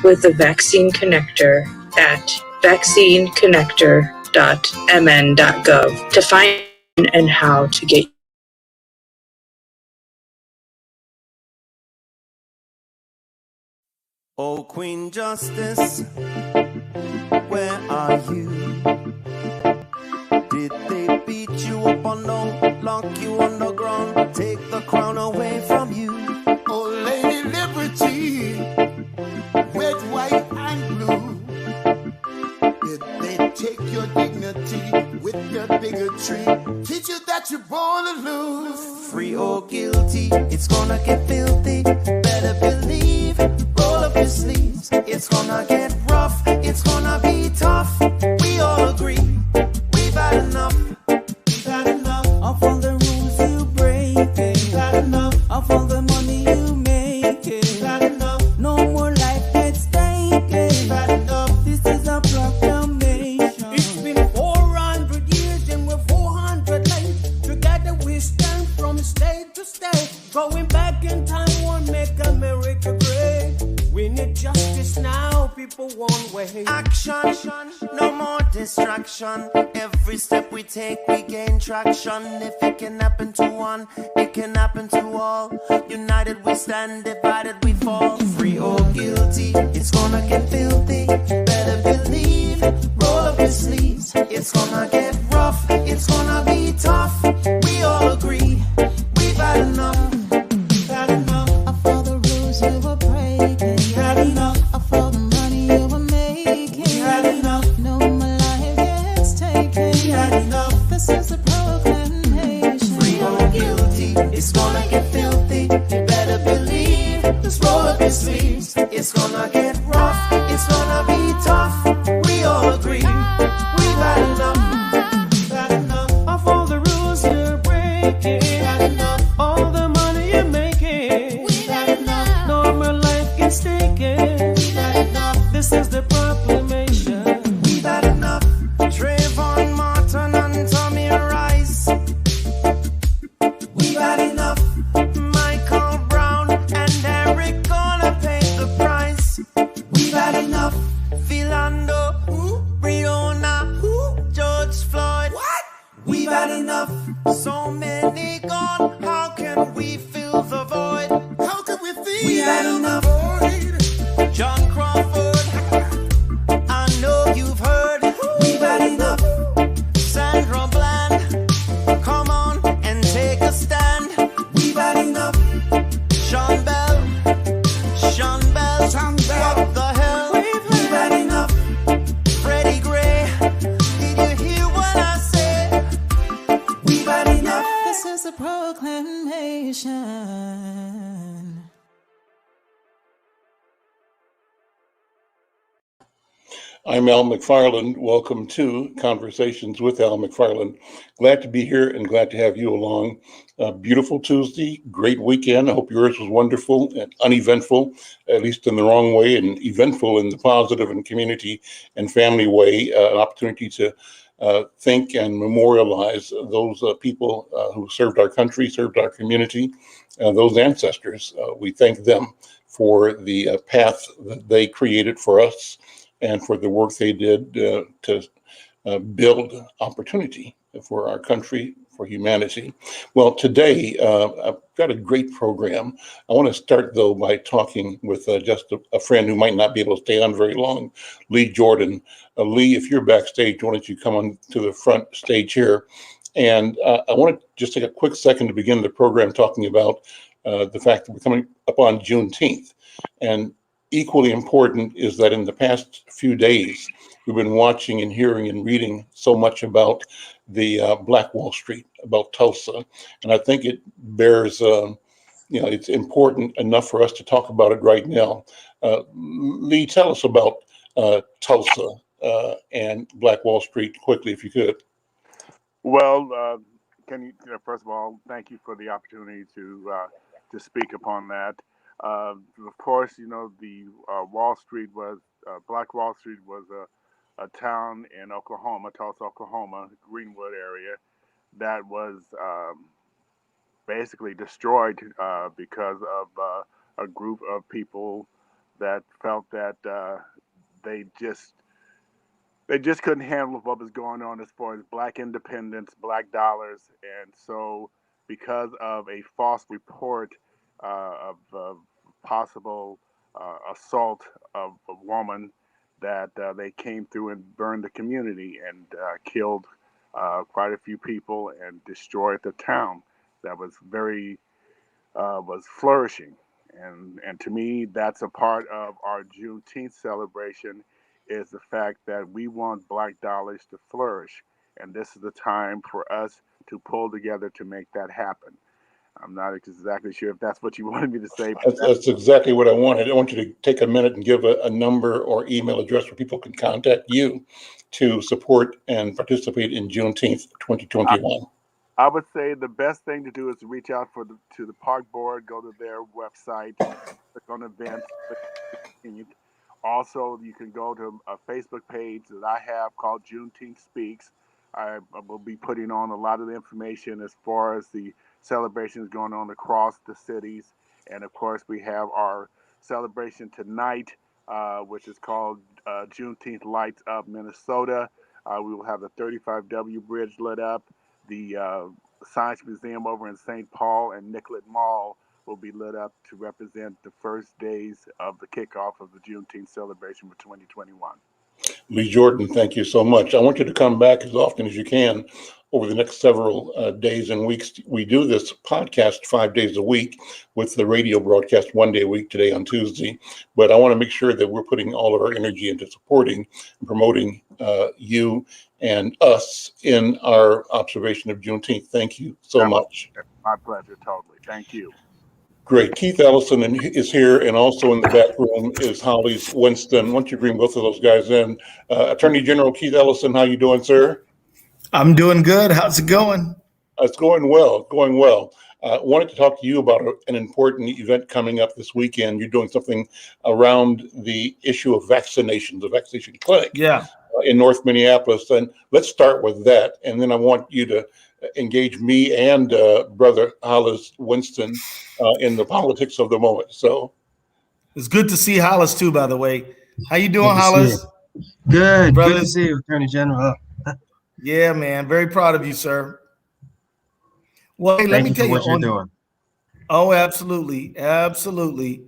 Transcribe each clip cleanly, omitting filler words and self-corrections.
with the Vaccine Connector at vaccineconnector.mn.gov to find and how to get. Oh, Queen Justice, where are you? Did they beat you up or no? Lock you underground, take the crown away from you? Oh, Lady Liberty, red, white, and blue. Did they take your dignity with their bigotry? Teach you that you're born to lose. Free or guilty, it's gonna get filthy. Better believe, roll up your sleeves. It's gonna get rough, it's gonna be tough. We all agree, we've had enough. We've had enough of all the rules you break. We've had enough of all the money you make. We've had enough. No more life gets taken. We've had enough. This is a proclamation. It's been 400 years and we're 400 late. Together we stand from state to state. Going back in time won't make America great. We need justice now, people won't wait. Action, no more distraction. Every step we take, we gain traction. If it can happen to one, it can happen to all. United we stand, divided we fall. Free or guilty, it's gonna get filthy. Better believe, roll up your sleeves. It's gonna get rough, it's gonna be tough. We all agree, we've had enough. We've had enough of all the rules you were breaking. We've had enough of all the money you were making. We've had enough. No more life gets taken. We've had enough. This is a proclamation. Free or guilty, it's gonna get filthy. You better believe, just roll up your sleeves. It's gonna get rough, it's gonna be tough. We all agree, we've had enough. We've had enough of all the rules you're breaking. We've had enough all the money you're making. We've had enough. No more life gets taken. We've had enough. This is the proclamation. We've had enough. Trayvon Martin and Tommy Rice. We've had enough. Michael Brown and Eric gonna pay the price. We've had enough. Philando, Breonna, George Floyd. What? We've had enough. So many gone. How can we fill the void? How can we feel? We've had enough. John Crawford, I know you've heard. We've had enough. Sandra Bland, come on and take a stand. We've had enough. Sean Bell, what the hell? We've had enough. Freddie Gray, did you hear what I said? We've had enough. This is a proclamation. I'm Al McFarlane. Welcome to Conversations with Al McFarlane. Glad to be here and glad to have you along. Beautiful Tuesday, great weekend. I hope yours was wonderful and uneventful, at least in the wrong way, and eventful in the positive and community and family way. An opportunity to think and memorialize those people who served our country, served our community, those ancestors. We thank them for the path that they created for us and for the work they did to build opportunity for our country, for humanity. Well, today I've got a great program. I want to start, though, by talking with just a friend who might not be able to stay on very long, Lee Jordan. Lee, if you're backstage, why don't you come on to the front stage here? And I want to just take a quick second to begin the program talking about the fact that we're coming up on Juneteenth. And equally important is that in the past few days, we've been watching and hearing and reading so much about the Black Wall Street, about Tulsa. And I think it bears, it's important enough for us to talk about it right now. Lee, tell us about Tulsa and Black Wall Street quickly, if you could. Well, can you, first of all, thank you for the opportunity to speak upon that. Of course, the Wall Street was Black Wall Street was a town in Oklahoma, Tulsa, Oklahoma, Greenwood area, that was basically destroyed because of a group of people that felt that they just they just couldn't handle what was going on as far as black independence, black dollars, and so because of a false report of possible assault of a woman, that they came through and burned the community and killed quite a few people and destroyed the town that was very was flourishing. And to me, that's a part of our Juneteenth celebration is the fact that we want black dollars to flourish. And this is the time for us to pull together to make that happen. I'm not exactly sure if that's what you wanted me to say, but That's exactly what I wanted. I want you to take a minute and give a number or email address where people can contact you to support and participate in Juneteenth 2021. I would say the best thing to do is to reach out to the park board, go to their website, click on events. Also, you can go to a Facebook page that I have called Juneteenth Speaks. I will be putting on a lot of the information as far as the celebrations going on across the cities. And of course, we have our celebration tonight, which is called Juneteenth Lights Up Minnesota. We will have the 35W Bridge lit up. The Science Museum over in St. Paul and Nicollet Mall will be lit up to represent the first days of the kickoff of the Juneteenth celebration for 2021. Lee Jordan, thank you so much. I want you to come back as often as you can over the next several days and weeks. We do this podcast 5 days a week with the radio broadcast 1 day a week today on Tuesday. But I want to make sure that we're putting all of our energy into supporting and promoting you and us in our observation of Juneteenth. Thank you so much. My pleasure, totally. Thank you. Great. Keith Ellison is here, and also in the back room is Hollis Winston. Why don't you bring both of those guys in? Attorney General Keith Ellison, how you doing, sir? I'm doing good. How's it going? It's going well, going well. Wanted to talk to you about an important event coming up this weekend. You're doing something around the issue of vaccinations, the vaccination clinic in North Minneapolis. And let's start with that. And then I want you to engage me and Brother Hollis Winston in the politics of the moment. So it's good to see Hollis too, by the way. How you doing, Hollis? Good. Brother. Good to see you, Attorney General. Yeah, man. Very proud of you, sir. Well, hey, let me tell you what you're doing. Oh, absolutely. Absolutely.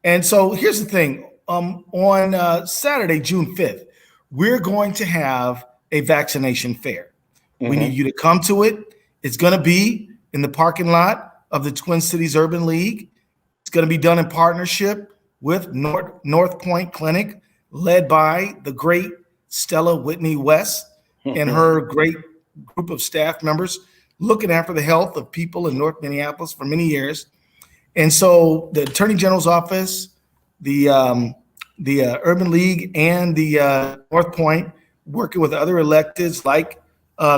And so here's the thing. On Saturday, June 5th, we're going to have a vaccination fair. Mm-hmm. We need you to come to it. It's going to be in the parking lot of the Twin Cities Urban League. It's going to be done in partnership with North Point Clinic, led by the great Stella Whitney West and her great group of staff members looking after the health of people in North Minneapolis for many years. And so the Attorney General's office, the Urban League, and the North Point, working with other electeds like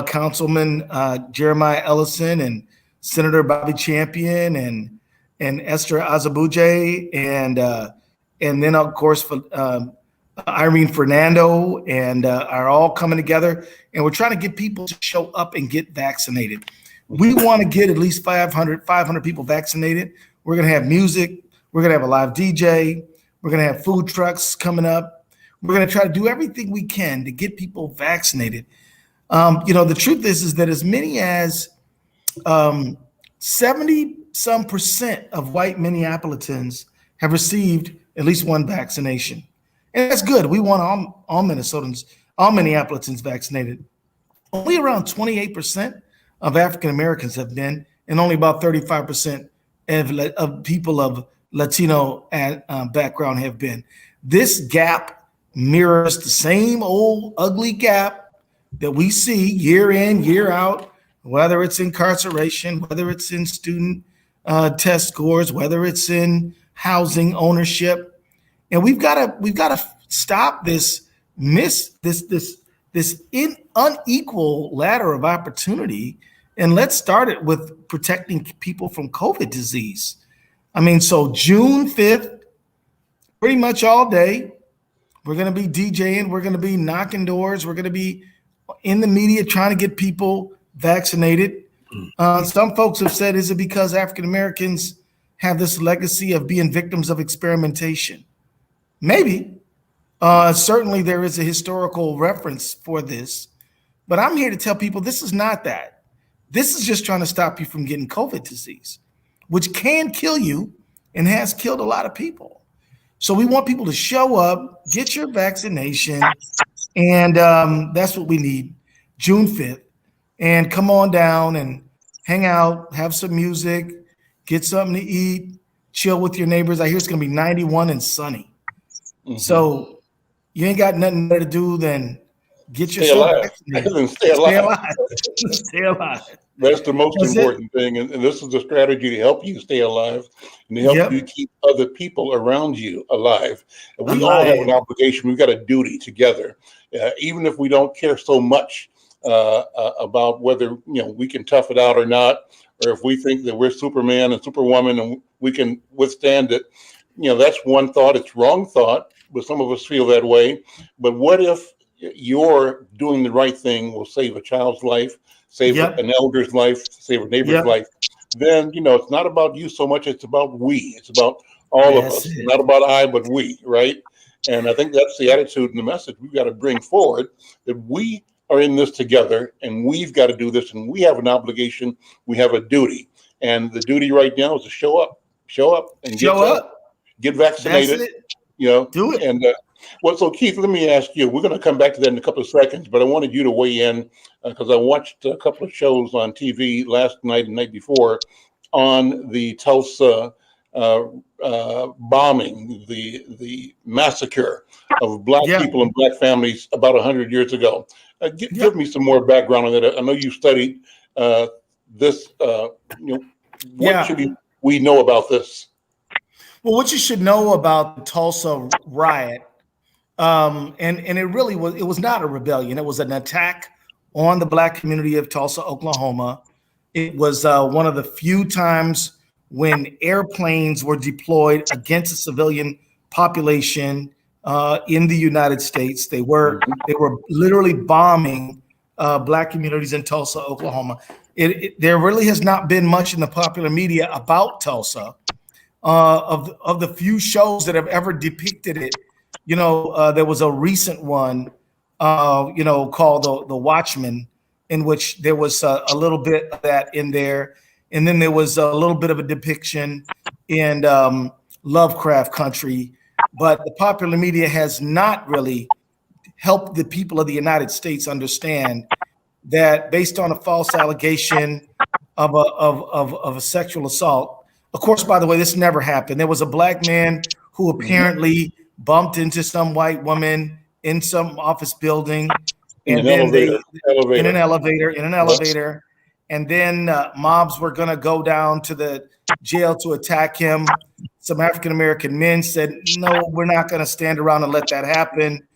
Councilman Jeremiah Ellison and Senator Bobby Champion and Esther Azabuje and then of course Irene Fernando and are all coming together, and we're trying to get people to show up and get vaccinated. We want to get at least 500 people vaccinated. We're going to have music. We're going to have a live DJ. We're going to have food trucks coming up. We're going to try to do everything we can to get people vaccinated. The truth is that as many as 70% of white Minneapolitans have received at least one vaccination. And that's good. We want all Minnesotans, all Minneapolisans vaccinated. Only around 28% of African Americans have been, and only about 35% of people of Latino background have been. This gap mirrors the same old ugly gap that we see year in, year out, whether it's incarceration, whether it's in student test scores, whether it's in housing ownership. And we've got to stop this unequal ladder of opportunity, and let's start it with protecting people from COVID disease. I mean, so June 5th, pretty much all day, we're going to be DJing, we're going to be knocking doors, we're going to be in the media trying to get people vaccinated. Some folks have said, is it because African Americans have this legacy of being victims of experimentation? Maybe. Certainly there is a historical reference for this, but I'm here to tell people this is not that. This is just trying to stop you from getting COVID disease, which can kill you and has killed a lot of people. So we want people to show up, get your vaccination, and that's what we need, June 5th. And come on down and hang out, have some music, get something to eat, chill with your neighbors. I hear it's going to be 91 and sunny. So you ain't got nothing better to do than get yourself vaccinated. Stay alive. Stay alive. That's the most important thing. And this is a strategy to help you stay alive and to help you keep other people around you alive. And we all have an obligation. We've got a duty together. Even if we don't care so much about whether we can tough it out or not, or if we think that we're Superman and Superwoman and we can withstand it, that's one thought. It's wrong thought, but some of us feel that way. But what if you're doing the right thing will save a child's life, save an elder's life, save a neighbor's life? Then, it's not about you so much. It's about we. It's about all of us. Not about I, but we, right? And I think that's the attitude and the message we've got to bring forward, that we are in this together and we've got to do this, and we have an obligation. We have a duty. And the duty right now is to show up and get vaccinated, do it. And so Keith, let me ask you, we're going to come back to that in a couple of seconds, but I wanted you to weigh in because I watched a couple of shows on TV last night and night before on the Tulsa bombing, the massacre of Black people and Black families about 100 years ago. Give me some more background on that. I know you studied this. What should we know about this? Well, what you should know about the Tulsa riot, and it really was not a rebellion. It was an attack on the Black community of Tulsa, Oklahoma. It was one of the few times when airplanes were deployed against a civilian population in the United States. They were literally bombing Black communities in Tulsa, Oklahoma. There really has not been much in the popular media about Tulsa. Of the few shows that have ever depicted it, there was a recent one, called The Watchmen, in which there was a little bit of that in there. And then there was a little bit of a depiction in Lovecraft Country. But the popular media has not really helped the people of the United States understand that based on a false allegation of a sexual assault. Of course, by the way, this never happened. There was a Black man who apparently bumped into some white woman in some office building, in an elevator. And then mobs were going to go down to the jail to attack him. Some African-American men said, no, we're not going to stand around and let that happen.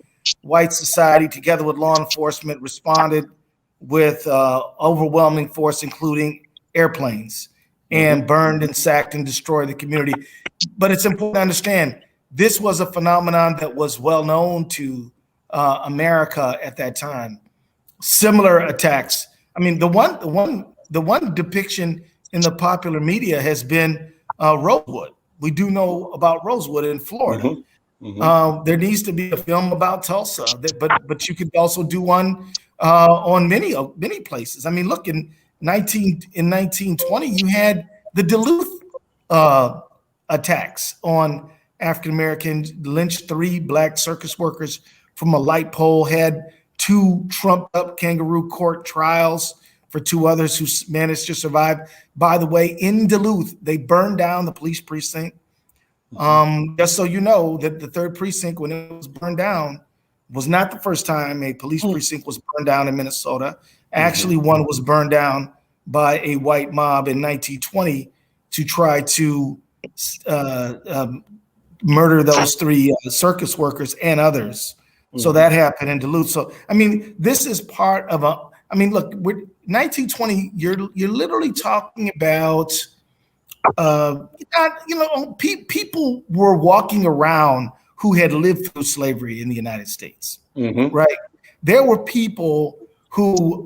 White society, together with law enforcement, responded with overwhelming force, including airplanes, and burned and sacked and destroyed the community. But it's important to understand this was a phenomenon that was well known to America at that time. Similar attacks. I mean, the one depiction in the popular media has been Rosewood. We do know about Rosewood in Florida. There needs to be a film about Tulsa, but you could also do one on many places. I mean, look, in 1920, you had the Duluth attacks on African Americans, lynched 3 Black circus workers from a light pole, had 2 trumped up kangaroo court trials for 2 others who managed to survive. By the way, in Duluth, they burned down the police precinct. Just so you know, that the 3rd precinct, when it was burned down, was not the first time a police precinct was burned down in Minnesota. Actually, one was burned down by a white mob in 1920 to try to murder those 3 circus workers and others. So that happened in Duluth. So, I mean, this is part of look, 1920, you're literally talking about, people were walking around who had lived through slavery in the United States, right? There were people who,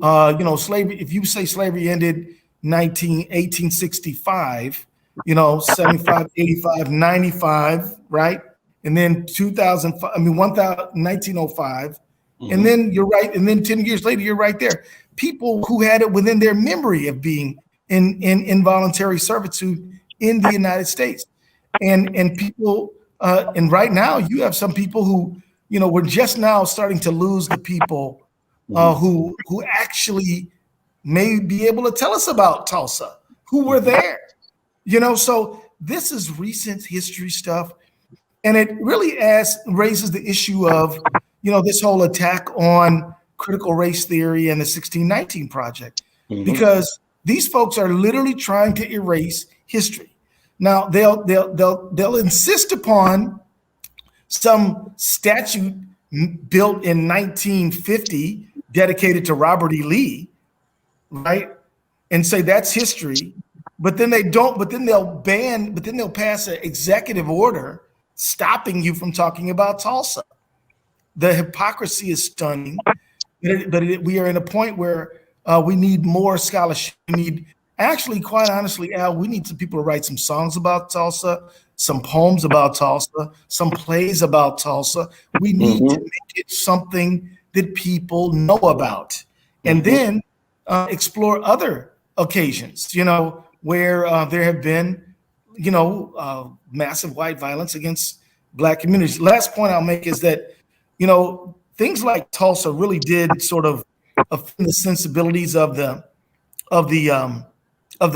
slavery, if you say slavery ended 1865, 75, 85, 95, right? and then 2005. I mean, 1905, and then you're right. And then 10 years later, you're right there. People who had it within their memory of being in involuntary servitude in the United States, and people. And right now, you have some people who, we're just now starting to lose the people who actually may be able to tell us about Tulsa, who were there. So this is recent history stuff, and it really raises the issue of, this whole attack on critical race theory and the 1619 Project, because these folks are literally trying to erase history. Now they'll insist upon some statute built in 1950 dedicated to Robert E. Lee, right? And say that's history, but then they don't. But then they'll pass an executive order stopping you from talking about Tulsa. The hypocrisy is stunning, but we are in a point where we need more scholarship. We need. Actually, quite honestly, Al, we need some people to write some songs about Tulsa, some poems about Tulsa, some plays about Tulsa. We need to make it something that people know about, and then explore other occasions, where there have been, massive white violence against Black communities. Last point I'll make is that, things like Tulsa really did sort of offend the sensibilities of the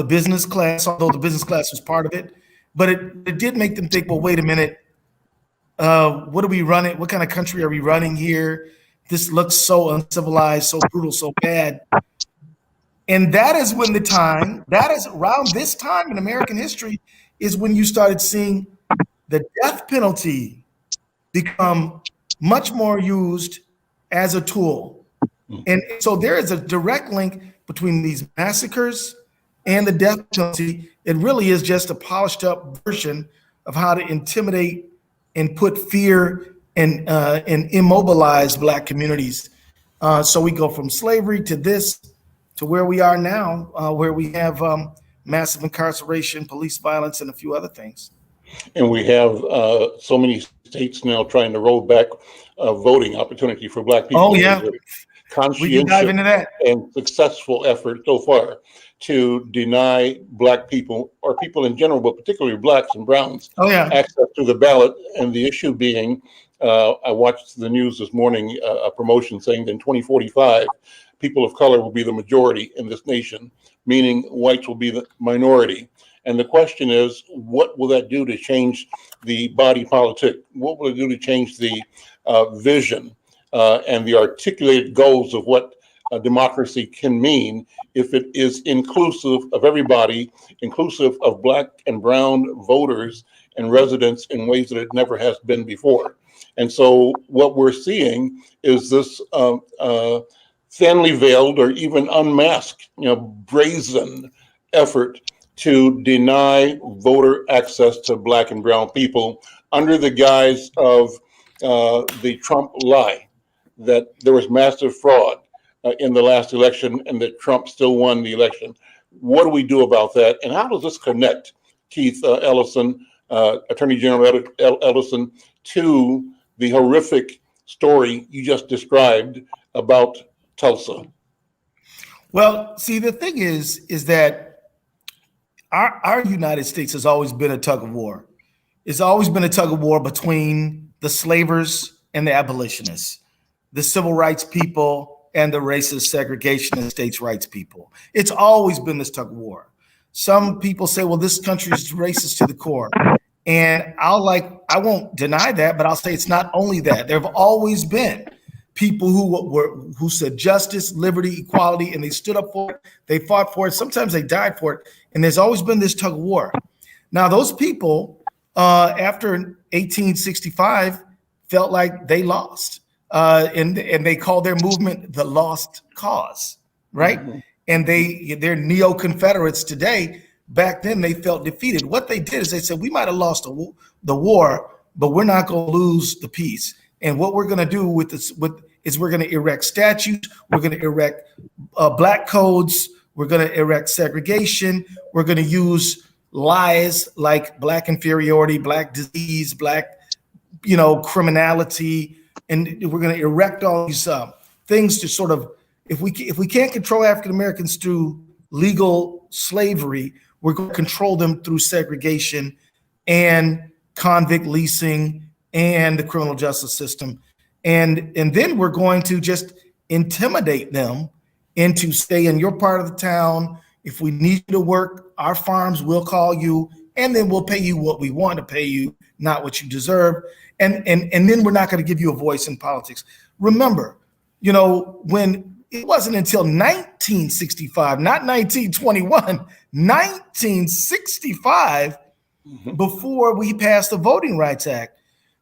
business class, although the business class was part of it. But it did make them think, well, wait a minute, what are we running? What kind of country are we running here? This looks so uncivilized, so brutal, so bad. And that is around this time in American history is when you started seeing the death penalty become much more used as a tool. And so there is a direct link between these massacres and the death penalty. It really is just a polished up version of how to intimidate and put fear and immobilize Black communities. So we go from slavery to this, to where we are now, where we have massive incarceration, police violence, and a few other things. And we have so many states now trying to roll back voting opportunity for Black people. Oh, yeah. We can dive into that. And successful effort so far to deny Black people, or people in general, but particularly Blacks and Browns, access to the ballot. And the issue being, I watched the news this morning, a promotion saying that in 2045, people of color will be the majority in this nation, meaning whites will be the minority. And the question is, what will that do to change the body politic? What will it do to change the vision and the articulated goals of what democracy can mean if it is inclusive of everybody, inclusive of Black and brown voters and residents in ways that it never has been before? And so what we're seeing is this thinly veiled or even unmasked, brazen effort to deny voter access to Black and brown people under the guise of the Trump lie that there was massive fraud in the last election and that Trump still won the election. What do we do about that? And how does this connect, Keith Ellison, Attorney General Ellison, to the horrific story you just described about Tulsa? Well, see, the thing is that our United States has always been a tug of war. It's always been a tug of war between the slavers and the abolitionists, the civil rights people and the racist segregationist states' rights people. It's always been this tug of war. Some people say, well, this country is racist to the core. And I won't deny that, but I'll say it's not only that. There have always been people who said justice, liberty, equality, and they stood up for it. They fought for it. Sometimes they died for it. And there's always been this tug of war. Now, those people, after 1865, felt like they lost. And they called their movement the Lost Cause, right? Mm-hmm. And they're neo-Confederates today. Back then, they felt defeated. What they did is they said, we might have lost the war, but we're not going to lose the peace. And what we're going to do with this is we're going to erect statues. We're going to erect black codes. We're going to erect segregation. We're going to use lies like black inferiority, black disease, black criminality, and we're going to erect all these things to sort of, if we can't control African Americans through legal slavery, we're going to control them through segregation and convict leasing and the criminal justice system, and then we're going to just intimidate them into stay in your part of the town. If we need you to work our farms, we'll call you, and then we'll pay you what we want to pay you, not what you deserve. And then we're not going to give you a voice in politics. Remember, when it wasn't until 1965, not 1921, 1965, before we passed the Voting Rights Act.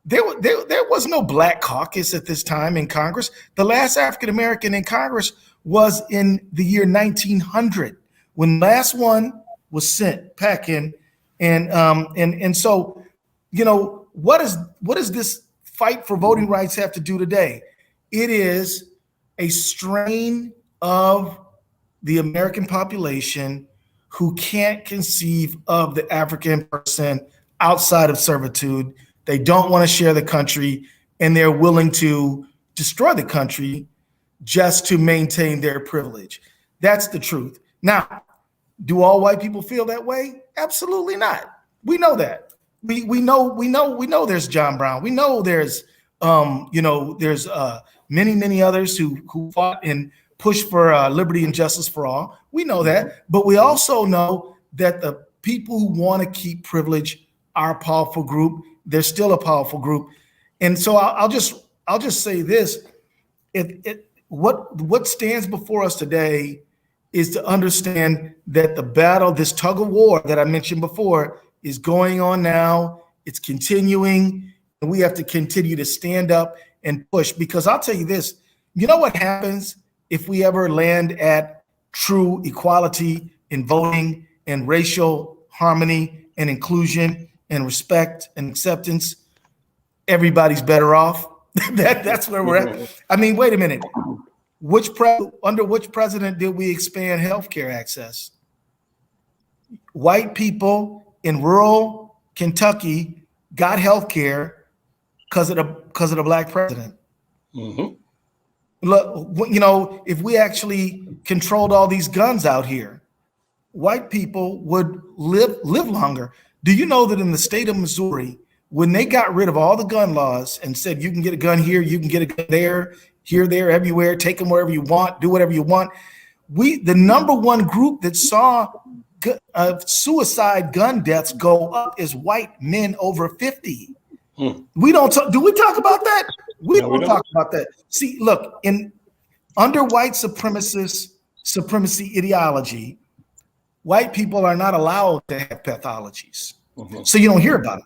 There was no Black caucus at this time in Congress. The last African American in Congress was in the year 1900, when the last one was sent back in. And so, what does this fight for voting rights have to do today? It is a strain of the American population who can't conceive of the African person outside of servitude. They don't want to share the country, and they're willing to destroy the country just to maintain their privilege. That's the truth. Now, do all white people feel that way? Absolutely not. We know that. We know there's John Brown. We know there's there's many others who fought and pushed for liberty and justice for all. We know that, but we also know that the people who want to keep privilege are a powerful group. They're still a powerful group, and so I'll just say this: what stands before us today is to understand that the battle, this tug of war that I mentioned before, is going on now. It's continuing, and we have to continue to stand up and push. Because I'll tell you this: you know what happens if we ever land at true equality in voting and racial harmony and inclusion and respect and acceptance? Everybody's better off. That's where we're at. I mean, wait a minute. Under which president did we expand healthcare access? White people in rural Kentucky got healthcare because of the Black president. Mm-hmm. Look, if we actually controlled all these guns out here, white people would live longer. Do you know that in the state of Missouri, when they got rid of all the gun laws and said you can get a gun here, you can get a gun there, here, there, everywhere, take them wherever you want, do whatever you want, the number one group that saw suicide gun deaths go up is white men over 50. We don't talk. Do we talk about that? We don't talk about that. See, look, under white supremacy ideology, white people are not allowed to have pathologies. So you don't hear about it.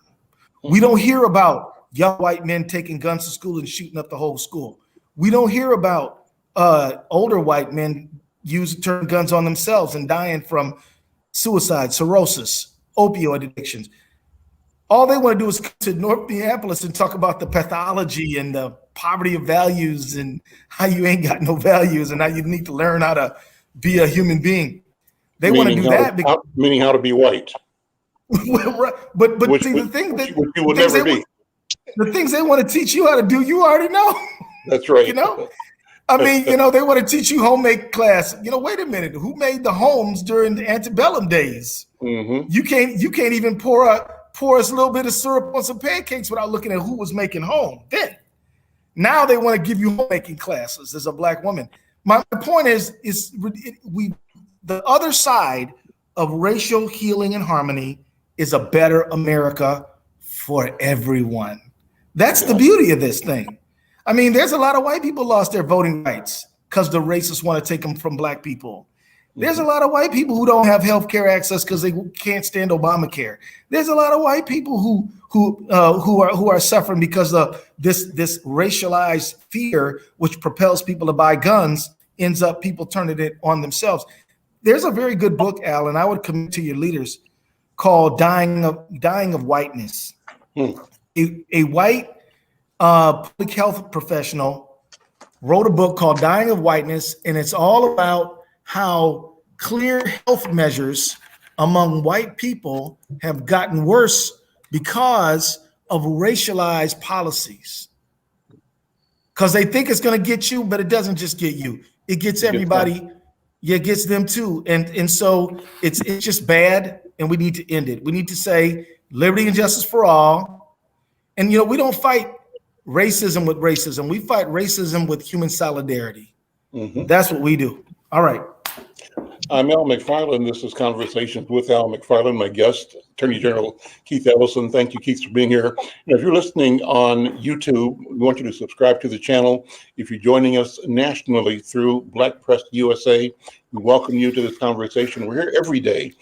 We don't hear about young white men taking guns to school and shooting up the whole school. We don't hear about older white men turning guns on themselves and dying from suicide, cirrhosis, opioid addictions. All they want to do is come to North Minneapolis and talk about the pathology and the poverty of values and how you ain't got no values and how you need to learn how to be a human being. They want to do that meaning how to be white. but see, the thing that you will never be. The things they want to teach you how to do, you already know. That's right. I mean, they want to teach you homemade class. Wait a minute. Who made the homes during the antebellum days? Mm-hmm. You can't even pour us a little bit of syrup on some pancakes without looking at who was making home then. Now they want to give you homemaking classes as a Black woman. My point is the other side of racial healing and harmony is a better America for everyone. That's the beauty of this thing. I mean, there's a lot of white people lost their voting rights because the racists want to take them from Black people. There's a lot of white people who don't have health care access because they can't stand Obamacare. There's a lot of white people who are suffering because of this racialized fear, which propels people to buy guns, ends up people turning it on themselves. There's a very good book, Al, and I would commit to your leaders, called "Dying of Whiteness." A white public health professional wrote a book called "Dying of Whiteness," and it's all about how clear health measures among white people have gotten worse because of racialized policies because they think it's going to get you, but it doesn't just get you. It gets everybody. Yeah, it gets them too. And so it's just bad, and we need to end it. We need to say liberty and justice for all. And, we don't fight racism with racism. We fight racism with human solidarity. Mm-hmm. That's what we do. All right. I'm Al McFarlane. This is Conversations with Al McFarlane, my guest, Attorney General Keith Ellison. Thank you, Keith, for being here. If you're listening on YouTube, we want you to subscribe to the channel. If you're joining us nationally through Black Press USA, we welcome you to this conversation. We're here every day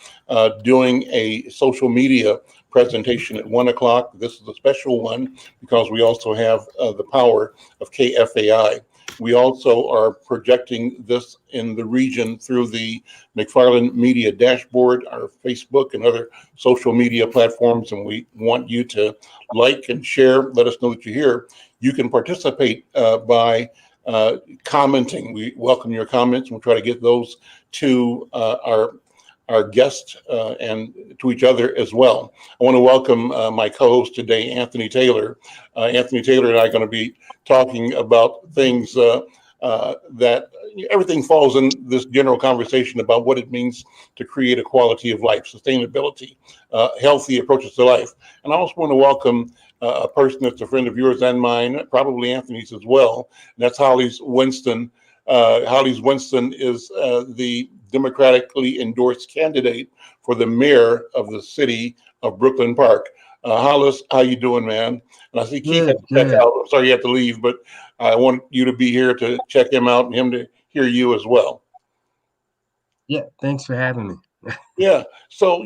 doing a social media presentation at 1 o'clock. This is a special one because we also have the power of KFAI. We also are projecting this in the region through the McFarlane Media Dashboard, our Facebook and other social media platforms, and we want you to like and share. Let us know that you're here. You can participate by commenting. We welcome your comments, and we'll try to get those to our guests and to each other as well. I want to welcome my co-host today, Anthony Taylor. Anthony Taylor and I are going to be talking about things that everything falls in this general conversation about what it means to create a quality of life, sustainability, healthy approaches to life. And I also want to welcome a person that's a friend of yours and mine, probably Anthony's as well. And that's Hollis Winston. Hollis Winston is the democratically endorsed candidate for the mayor of the city of Brooklyn Park. Hollis, how you doing, man? And I see Keith had to check out. I'm sorry you have to leave, but I want you to be here to check him out and him to hear you as well. Yeah, thanks for having me. Yeah, so,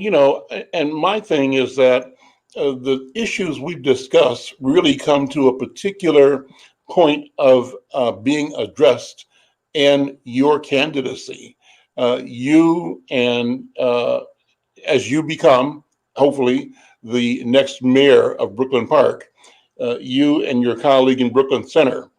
and my thing is that the issues we've discussed really come to a particular point of being addressed in your candidacy. You and as you become, hopefully, the next mayor of Brooklyn Park, you and your colleague in Brooklyn Center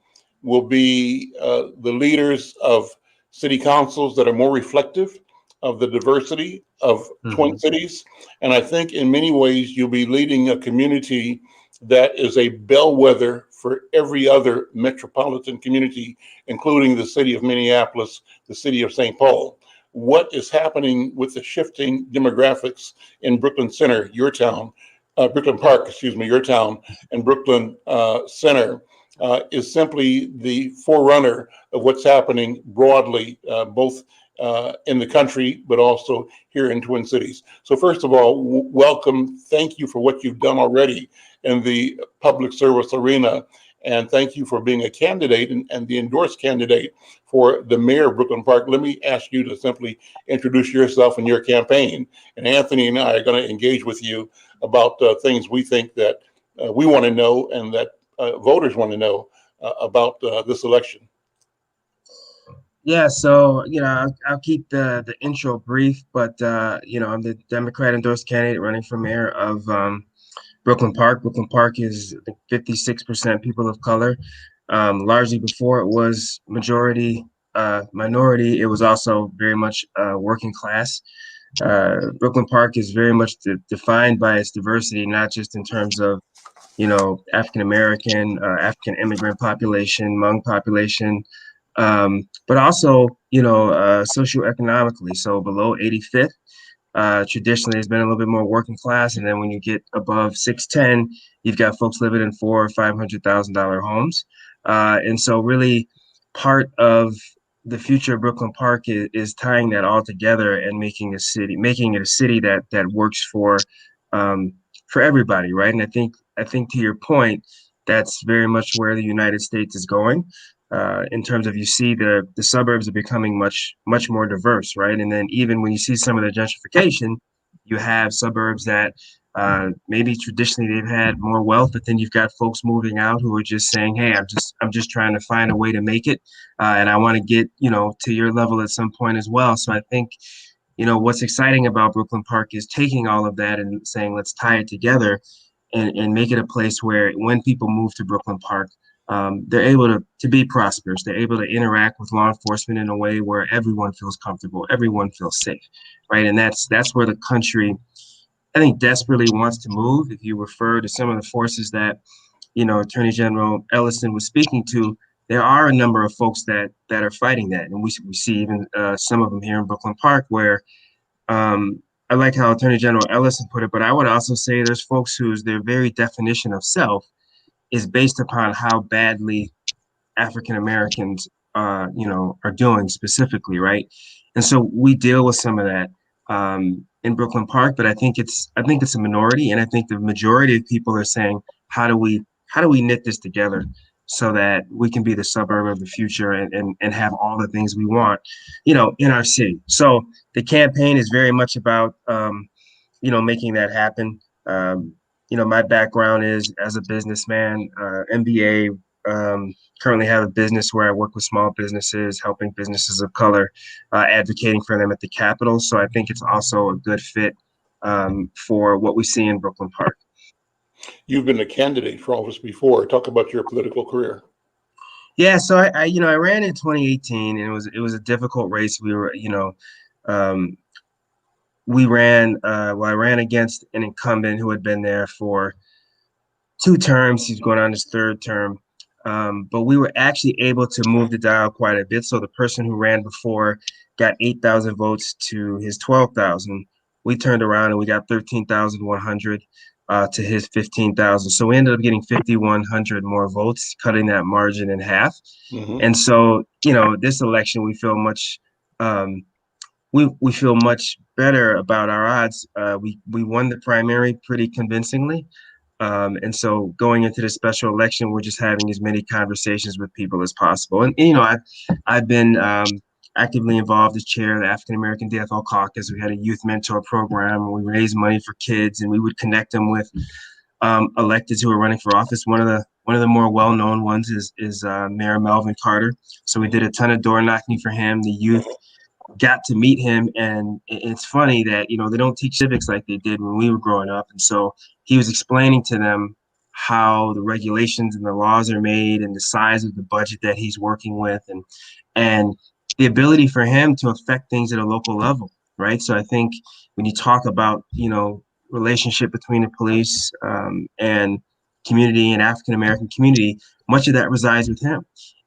will be the leaders of city councils that are more reflective of the diversity of Twin Cities. And I think in many ways, you'll be leading a community that is a bellwether for every other metropolitan community, including the city of Minneapolis, the city of St. Paul. What is happening with the shifting demographics in Brooklyn Center, your town, Brooklyn Park, your town, and Brooklyn Center is simply the forerunner of what's happening broadly, both in the country, but also here in Twin Cities. So first of all, welcome. Thank you for what you've done already in the public service arena. And thank you for being a candidate and the endorsed candidate for the mayor of Brooklyn Park. Let me ask you to simply introduce yourself and your campaign. And Anthony and I are going to engage with you about things we think that we want to know and that voters want to know about this election. Yeah, so I'll keep the intro brief, but I'm the Democrat endorsed candidate running for mayor of Brooklyn Park. Brooklyn Park is 56% people of color. Largely before it was majority minority, it was also very much working class. Brooklyn Park is very much defined by its diversity, not just in terms of African American, African immigrant population, Hmong population, but also socioeconomically. So below 85th. Traditionally, it's been a little bit more working class, and then when you get above 610, you've got folks living in $400,000 or $500,000 homes, and so really part of the future of Brooklyn Park is tying that all together and making it a city that works for everybody, right? And I think to your point, that's very much where the United States is going. In terms of you see the suburbs are becoming much more diverse, right? And then even when you see some of the gentrification, you have suburbs that maybe traditionally they've had more wealth, but then you've got folks moving out who are just saying, "Hey, I'm just trying to find a way to make it, and I want to get to your level at some point as well." So I think what's exciting about Brooklyn Park is taking all of that and saying, let's tie it together and make it a place where when people move to Brooklyn Park, they're able to be prosperous. They're able to interact with law enforcement in a way where everyone feels comfortable, everyone feels safe, right? And that's where the country I think, desperately wants to move. If you refer to some of the forces that, Attorney General Ellison was speaking to, there are a number of folks that are fighting that. And we see even some of them here in Brooklyn Park where I like how Attorney General Ellison put it, but I would also say there's folks whose their very definition of self is based upon how badly African Americans, are doing specifically, right? And so we deal with some of that in Brooklyn Park, but I think it's a minority, and I think the majority of people are saying, how do we knit this together so that we can be the suburb of the future and have all the things we want, in our city. So the campaign is very much about making that happen. My background is as a businessman, MBA. Currently have a business where I work with small businesses, helping businesses of color, advocating for them at the Capitol. So I think it's also a good fit for what we see in Brooklyn Park. You've been a candidate for office before. Talk about your political career. Yeah, so I ran in 2018, and it was a difficult race. We ran. I ran against an incumbent who had been there for 2 terms. He's going on his 3rd term. But we were actually able to move the dial quite a bit. So the person who ran before got 8,000 votes to his 12,000. We turned around and we got 13,100 to his 15,000. So we ended up getting 5,100 more votes, cutting that margin in half. Mm-hmm. And so, this election, we feel much we feel much better about our odds. We won the primary pretty convincingly. And so going into the special election, we're just having as many conversations with people as possible. And I've been actively involved as chair of the African American DFL Caucus. We had a youth mentor program, and we raised money for kids, and we would connect them with electeds who are running for office. One of the more well-known ones is Mayor Melvin Carter. So we did a ton of door knocking for him. The youth got to meet him, and it's funny that they don't teach civics like they did when we were growing up. And so he was explaining to them how the regulations and the laws are made and the size of the budget that he's working with, and the ability for him to affect things at a local level, right? So I think when you talk about relationship between the police and community and African American community, much of that resides with him.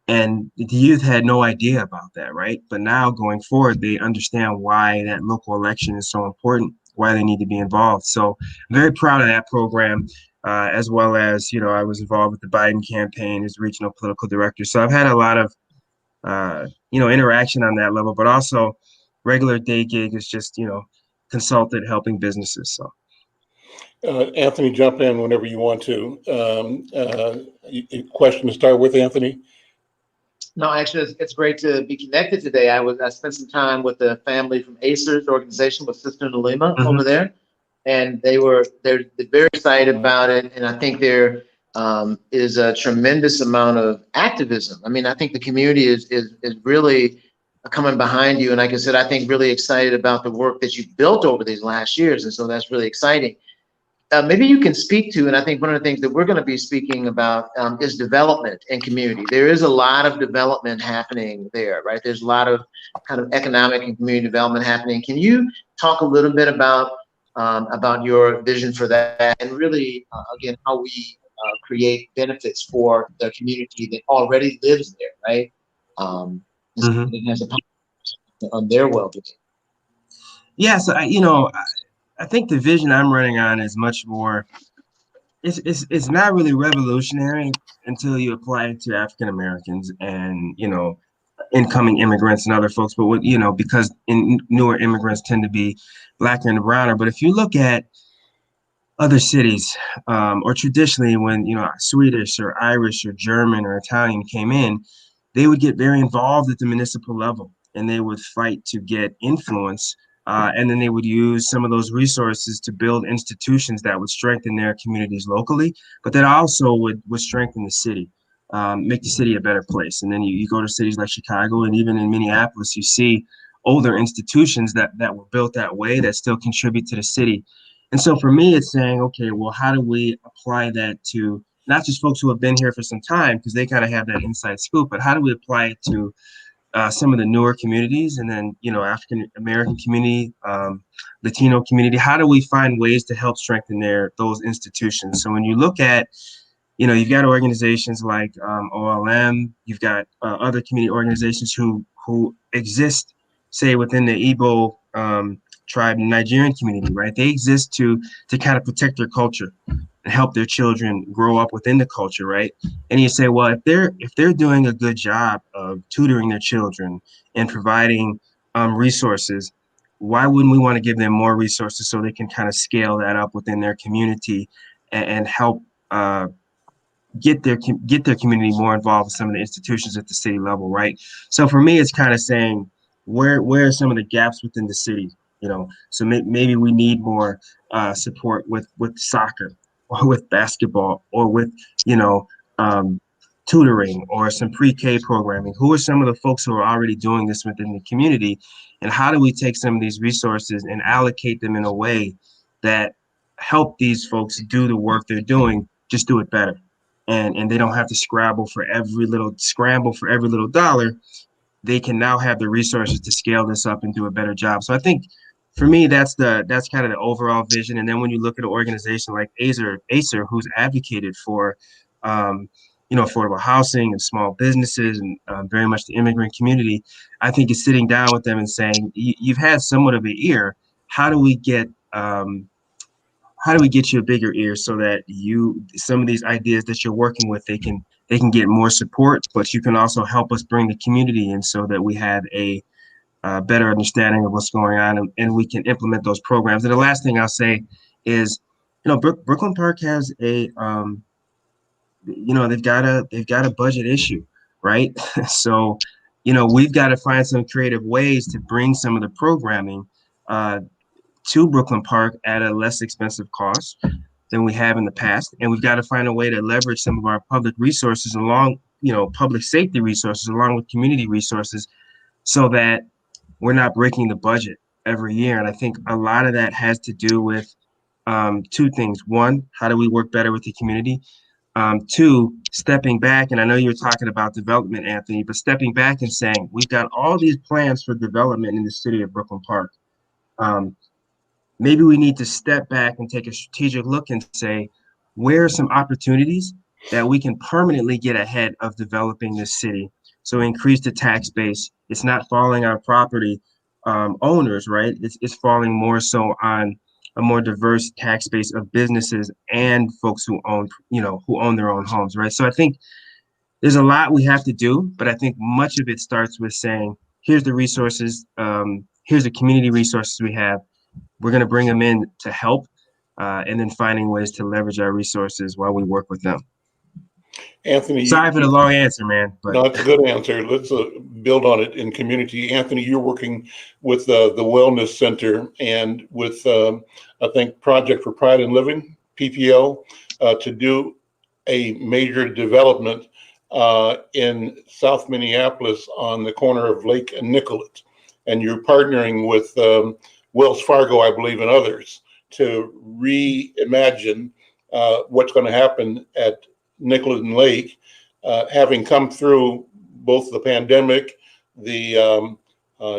And the youth had no idea about that, right? But now going forward, they understand why that local election is so important, why they need to be involved. So I'm very proud of that program, as well as, I was involved with the Biden campaign as regional political director. So I've had a lot of, interaction on that level, but also regular day gig is just, consultant helping businesses. So. Anthony, jump in whenever you want to. Question to start with, Anthony? No, actually, it's great to be connected today. I spent some time with the family from ACER's organization with Sister Nalima over there, and they're very excited about it. And I think there is a tremendous amount of activism. I mean, I think the community is really coming behind you. And like I said, I think really excited about the work that you've built over these last years. And so that's really exciting. Maybe you can speak to, and I think one of the things that we're going to be speaking about is development and community. There is a lot of development happening there, right? There's a lot of kind of economic and community development happening. Can you talk a little bit about your vision for that, and really, again, how we create benefits for the community that already lives there, right? It has a on their well-being. Yeah, so I think the vision I'm running on is much more, it's not really revolutionary until you apply it to African Americans and, incoming immigrants and other folks, but because newer immigrants tend to be blacker and browner. But if you look at other cities, or traditionally when, Swedish or Irish or German or Italian came in, they would get very involved at the municipal level, and they would fight to get influence. And then they would use some of those resources to build institutions that would strengthen their communities locally, but that also would strengthen the city, make the city a better place. And then you go to cities like Chicago, and even in Minneapolis, you see older institutions that were built that way that still contribute to the city. And so for me, it's saying, okay, well, how do we apply that to not just folks who have been here for some time, because they kind of have that inside scoop, but how do we apply it to some of the newer communities, and then, African American community, Latino community. How do we find ways to help strengthen those institutions? So when you look at, you've got organizations like OLM, you've got other community organizations who exist, say, within the Igbo tribe, Nigerian community, right? They exist to kind of protect their culture and help their children grow up within the culture, right? And you say, well, if they're doing a good job of tutoring their children and providing resources, why wouldn't we want to give them more resources so they can kind of scale that up within their community and help get their community more involved with some of the institutions at the city level, right? So for me, it's kind of saying where are some of the gaps within the city, So maybe we need more support with soccer or with basketball or with tutoring or some pre-K programming. Who are some of the folks who are already doing this within the community, and how do we take some of these resources and allocate them in a way that help these folks do the work they're doing, just do it better? And they don't have to scramble for every little dollar. They can now have the resources to scale this up and do a better job. So I think for me, that's kind of the overall vision. And then when you look at an organization like Acer, who's advocated for, affordable housing and small businesses and very much the immigrant community, I think it's sitting down with them and saying, you've had somewhat of an ear. How do we get you a bigger ear so that some of these ideas that you're working with, they can get more support, but you can also help us bring the community in so that we have a better understanding of what's going on, and we can implement those programs. And the last thing I'll say is, Brooklyn Park has they've got a budget issue, right? So, we've got to find some creative ways to bring some of the programming to Brooklyn Park at a less expensive cost than we have in the past. And we've got to find a way to leverage some of our public resources along, public safety resources along with community resources so that we're not breaking the budget every year. And I think a lot of that has to do with two things. One, how do we work better with the community? Two, stepping back, and I know you were talking about development, Anthony, but stepping back and saying, we've got all these plans for development in the city of Brooklyn Park. Maybe we need to step back and take a strategic look and say, where are some opportunities that we can permanently get ahead of developing this city? So increase the tax base. It's not falling on property owners, right? It's falling more so on a more diverse tax base of businesses and folks who own their own homes, right? So I think there's a lot we have to do, but I think much of it starts with saying, here's the resources, here's the community resources we have. We're going to bring them in to help, and then finding ways to leverage our resources while we work with them. Anthony, sorry for the long answer, man. But no, it's a good answer. Let's build on it in community. Anthony, you're working with the Wellness Center and with, I think, Project for Pride in Living, PPL, to do a major development in South Minneapolis on the corner of Lake and Nicollet. And you're partnering with Wells Fargo, I believe, and others to reimagine what's going to happen at Nicollet and Lake, having come through both the pandemic, the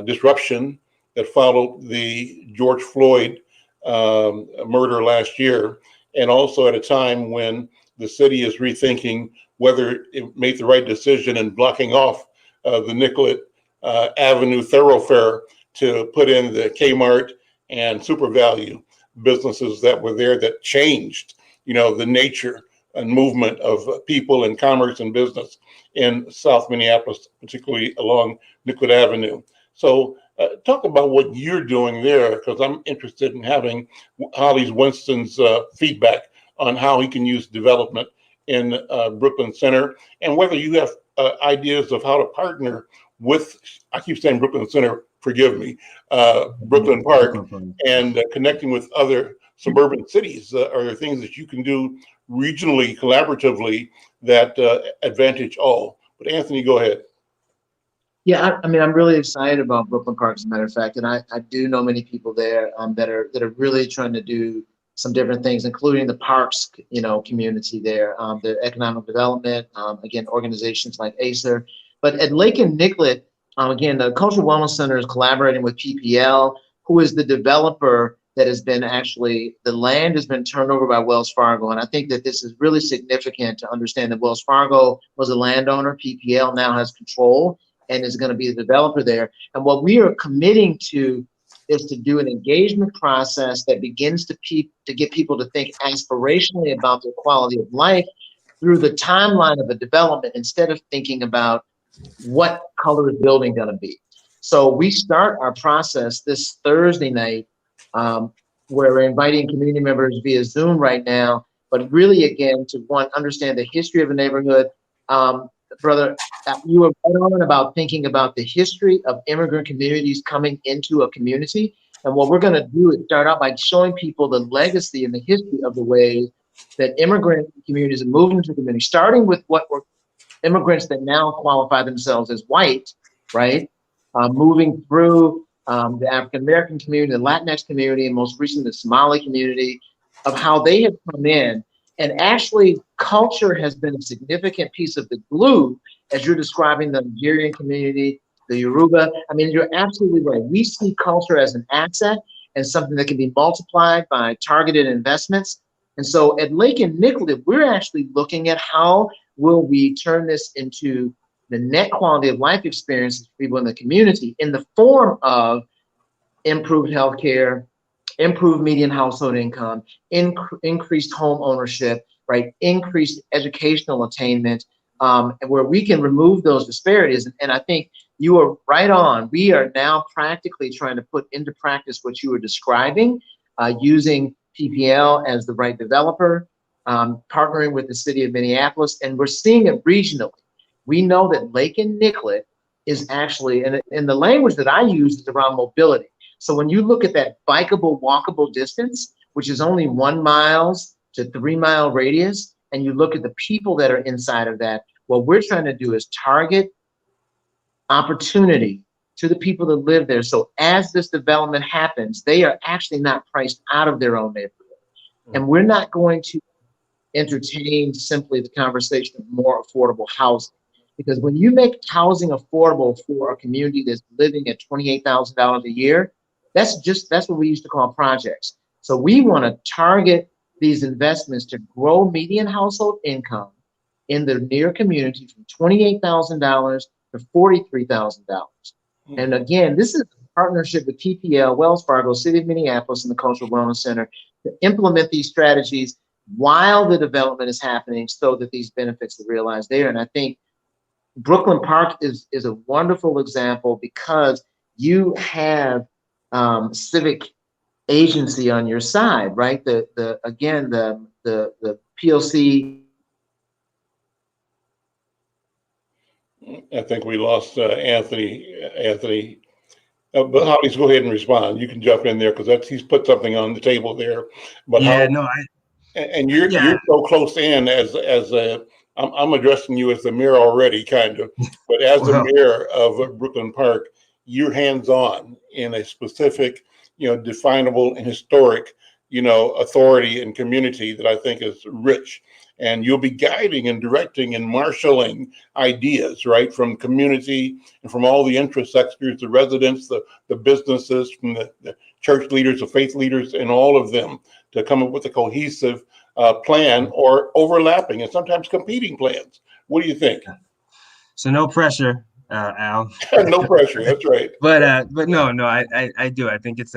disruption that followed the George Floyd murder last year, and also at a time when the city is rethinking whether it made the right decision in blocking off the Nicollet Avenue thoroughfare to put in the Kmart and Super Value businesses that were there that changed, the nature and movement of people and commerce and business in South Minneapolis, particularly along Nicollet Avenue. So talk about what you're doing there, because I'm interested in having Holly Winston's feedback on how he can use development in Brooklyn Center, and whether you have ideas of how to partner with, I keep saying Brooklyn Center, forgive me, Brooklyn Park, and connecting with other suburban cities. Are there things that you can do regionally, collaboratively, that advantage all? But Anthony, go ahead. Yeah, I mean, I'm really excited about Brooklyn Park, as a matter of fact, and I do know many people there that are really trying to do some different things, including the parks, community there, the economic development, again, organizations like Acer. But at Lake and Nicollet, Again, the Cultural Wellness Center is collaborating with PPL, who is the developer that has been actually, the land has been turned over by Wells Fargo. And I think that this is really significant to understand that Wells Fargo was a landowner. PPL now has control and is going to be the developer there. And what we are committing to is to do an engagement process that begins to get people to think aspirationally about their quality of life through the timeline of a development, instead of thinking about what color is building going to be. So we start our process this Thursday night, where we're inviting community members via Zoom right now, but really, again, to understand the history of a neighborhood. Brother, you were right on about thinking about the history of immigrant communities coming into a community. And what we're going to do is start out by showing people the legacy and the history of the ways that immigrant communities are moving into the community, starting with what were immigrants that now qualify themselves as white, right? Moving through the African-American community, the Latinx community, and most recently the Somali community, of how they have come in. And actually, culture has been a significant piece of the glue, as you're describing the Nigerian community, the Yoruba. I mean, you're absolutely right. We see culture as an asset and something that can be multiplied by targeted investments. And so at Lake and Nicollet, we're actually looking at how will we turn this into the net quality of life experiences for people in the community in the form of improved healthcare, improved median household income, increased home ownership, right? Increased educational attainment, and where we can remove those disparities. And I think you are right on. We are now practically trying to put into practice what you were describing, using PPL as the right developer, partnering with the city of Minneapolis, and we're seeing it regionally. We know that Lake and Nicollet is actually, and the language that I use is around mobility. So when you look at that bikeable, walkable distance, which is only 1 mile to 3 mile radius, and you look at the people that are inside of that, what we're trying to do is target opportunity to the people that live there. So as this development happens, they are actually not priced out of their own neighborhood. And we're not going to entertain simply the conversation of more affordable housing. Because when you make housing affordable for a community that's living at $28,000 a year, that's what we used to call projects. So we want to target these investments to grow median household income in the near community from $28,000 to $43,000. And again, this is a partnership with PPL, Wells Fargo, City of Minneapolis, and the Cultural Wellness Center to implement these strategies while the development is happening so that these benefits are realized there. And I think Brooklyn Park is a wonderful example because you have civic agency on your side, right? The PLC. I think we lost Anthony. But Holly's, go ahead and respond. You can jump in there because he's put something on the table there. But yeah, you're so close in as I'm addressing you as the mayor already, kind of, but as the mayor of Brooklyn Park, you're hands-on in a specific, definable and historic, authority and community that I think is rich. And you'll be guiding and directing and marshaling ideas, right, from community and from all the interest sectors, the residents, the businesses, from the church leaders, the faith leaders, and all of them to come up with a cohesive plan or overlapping and sometimes competing plans. What do you think? So no pressure, Al. No pressure. That's right. But no, I do. I think it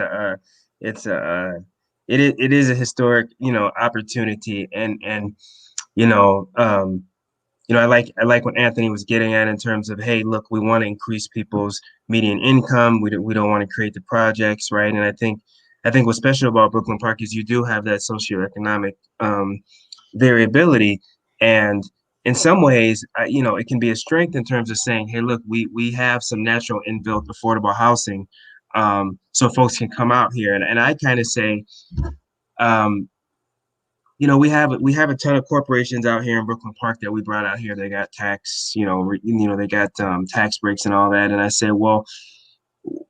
is a historic, opportunity, and I like what Anthony was getting at in terms of, hey, look, we want to increase people's median income. We don't want to create the projects, right? And I think what's special about Brooklyn Park is you do have that socioeconomic variability, and in some ways, it can be a strength in terms of saying, hey, look, we have some natural inbuilt affordable housing, so folks can come out here, and I kind of say, we have a ton of corporations out here in Brooklyn Park that we brought out here. They got tax, they got tax breaks and all that. And I said, well,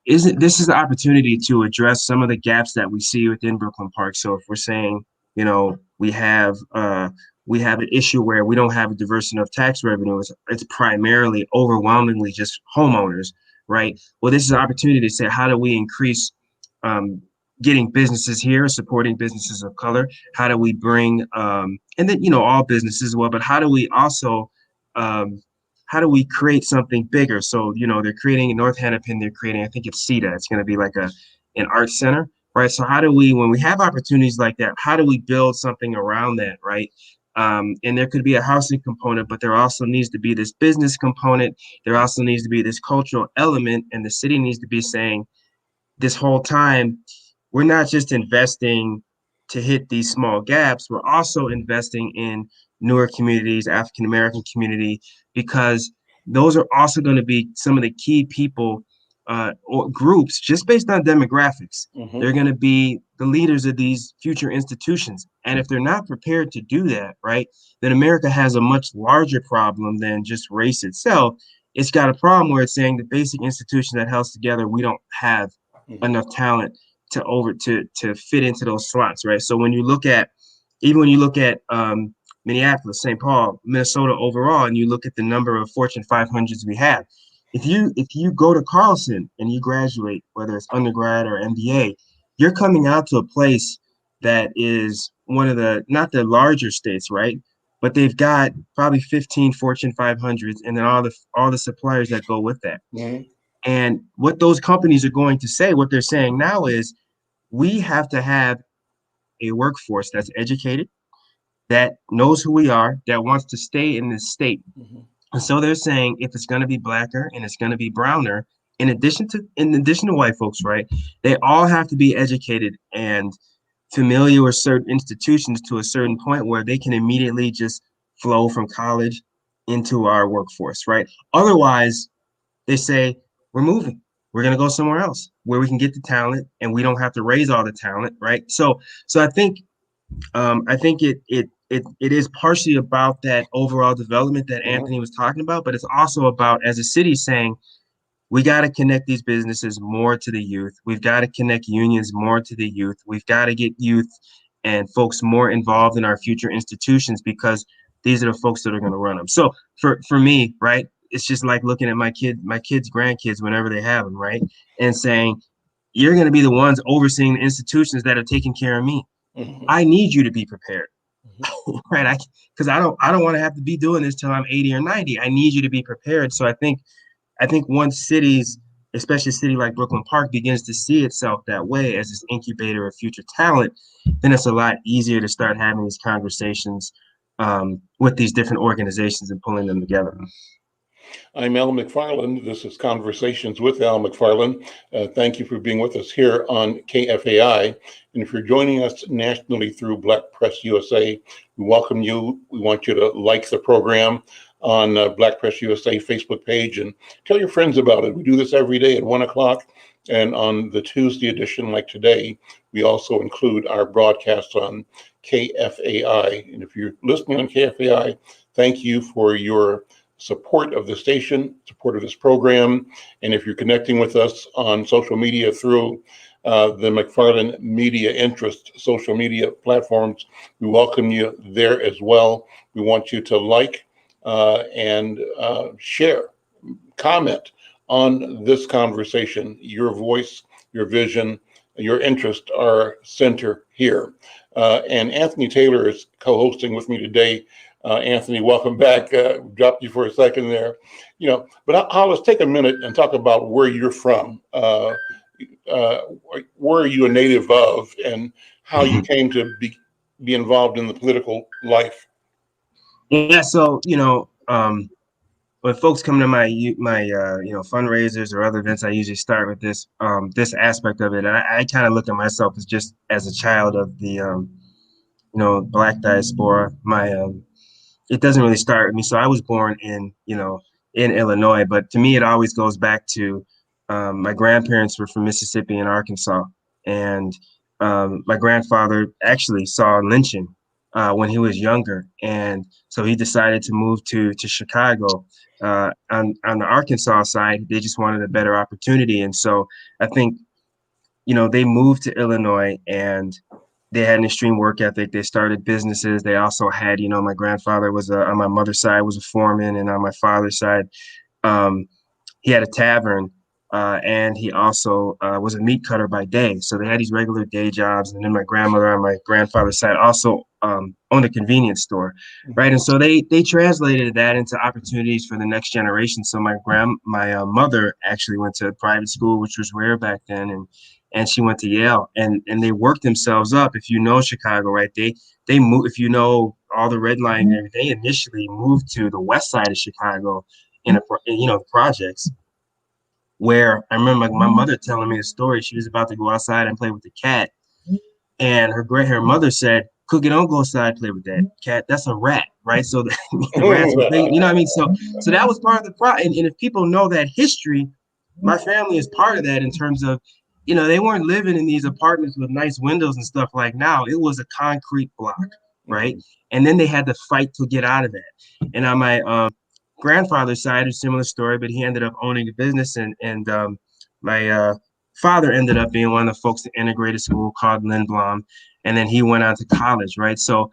this is the opportunity to address some of the gaps that we see within Brooklyn Park. So if we're saying, we have an issue where we don't have a diverse enough tax revenue, it's primarily overwhelmingly just homeowners, right? Well, this is an opportunity to say, how do we increase getting businesses here, supporting businesses of color? How do we bring, and then, all businesses as well, but how do we also, how do we create something bigger? So, they're creating in North Hennepin, they're creating, I think it's CETA. It's going to be like an art center, right? So how do we, when we have opportunities like that, how do we build something around that, right? And there could be a housing component, but there also needs to be this business component. There also needs to be this cultural element, and the city needs to be saying this whole time, we're not just investing to hit these small gaps, we're also investing in newer communities, African American community, because those are also going to be some of the key people or groups just based on demographics. They're going to be the leaders of these future institutions. And if they're not prepared to do that, right, then America has a much larger problem than just race itself. It's got a problem where it's saying the basic institution that held together, we don't have enough talent to fit into those slots, right? So when you look at, even when you look at Minneapolis, St. Paul, Minnesota overall, and you look at the number of Fortune 500s we have, if you go to Carlson and you graduate, whether it's undergrad or MBA, you're coming out to a place that is one of the, not the larger states, right? But they've got probably 15 Fortune 500s, and then all the suppliers that go with that. And what those companies are going to say, what they're saying now is, we have to have a workforce that's educated, that knows who we are, that wants to stay in this state. And so they're saying, if it's going to be blacker and it's going to be browner, in addition to white folks, right, they all have to be educated and familiar with certain institutions to a certain point where they can immediately just flow from college into our workforce, right? Otherwise, they say, we're moving. We're going to go somewhere else where we can get the talent and we don't have to raise all the talent, right? So I think it is partially about that overall development that Anthony was talking about, but it's also about, as a city, saying we got to connect these businesses more to the youth. We've got to connect unions more to the youth. We've got to get youth and folks more involved in our future institutions, because these are the folks that are going to run them. So for me, right, it's just like looking at my kids' grandkids whenever they have them, right, and saying, you're going to be the ones overseeing the institutions that are taking care of me. I need you to be prepared, right? Because I don't want to have to be doing this till I'm 80 or 90. I need you to be prepared. So I think once cities, especially a city like Brooklyn Park, begins to see itself that way as this incubator of future talent, then it's a lot easier to start having these conversations with these different organizations and pulling them together. I'm Al McFarlane. This is Conversations with Al McFarlane. Thank you for being with us here on KFAI. And if you're joining us nationally through Black Press USA, we welcome you. We want you to like the program on Black Press USA Facebook page and tell your friends about it. We do this every day at 1 o'clock. And on the Tuesday edition, like today, we also include our broadcasts on KFAI. And if you're listening on KFAI, thank you for your support of the station, support of this program. And if you're connecting with us on social media through the McFarlane Media Interest social media platforms, we welcome you there as well. We want you to like and share, comment on this conversation. Your voice, your vision, your interest are center here. And Anthony Taylor is co-hosting with me today. Anthony, welcome back. Dropped you for a second there, but let's take a minute and talk about where you're from. Where are you a native of, and how you came to be involved in the political life? Yeah, so when folks come to my fundraisers or other events, I usually start with this aspect of it. And I kind of look at myself as just as a child of the Black diaspora. It doesn't really start with me. So I was born in Illinois, but to me, it always goes back to my grandparents were from Mississippi and Arkansas. And my grandfather actually saw lynching when he was younger. And so he decided to move to Chicago. On the Arkansas side, they just wanted a better opportunity. And so I think, they moved to Illinois, and they had an extreme work ethic. They started businesses. They also had, my grandfather was on my mother's side was a foreman, and on my father's side, he had a tavern. And he also was a meat cutter by day. So they had these regular day jobs. And then my grandmother on my grandfather's side also owned a convenience store, right? And so they translated that into opportunities for the next generation. So my mother actually went to private school, which was rare back then, and she went to Yale, and they worked themselves up. If you know Chicago, right? They moved. If you know all the red line, they initially moved to the west side of Chicago in the projects, where I remember my mother telling me a story. She was about to go outside and play with the cat, and her mother said, "Cookie, don't go outside and play with that cat. That's a rat, right?" So the rats were big, you know what I mean? So that was part of the problem. And if people know that history, my family is part of that in terms of, they weren't living in these apartments with nice windows and stuff like now. It was a concrete block, right? And then they had to fight to get out of that. And on my grandfather's side, a similar story, but he ended up owning a business, and my father ended up being one of the folks that integrated school called Lindblom, and then he went on to college, right? So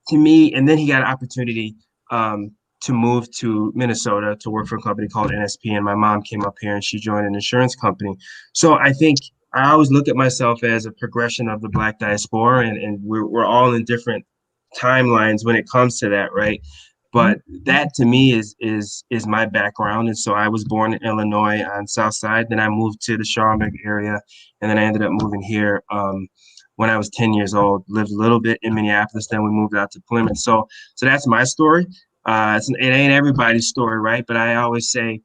to me, and then he got an opportunity to move to Minnesota to work for a company called NSP, and my mom came up here and she joined an insurance company. So I think I always look at myself as a progression of the Black diaspora, and we're all in different timelines when it comes to that, right? But that to me is my background. And so I was born in Illinois on South Side. Then I moved to the Schaumburg area, and then I ended up moving here when I was 10 years old. Lived a little bit in Minneapolis, then we moved out to Plymouth. So that's my story. It ain't everybody's story, right? But I always say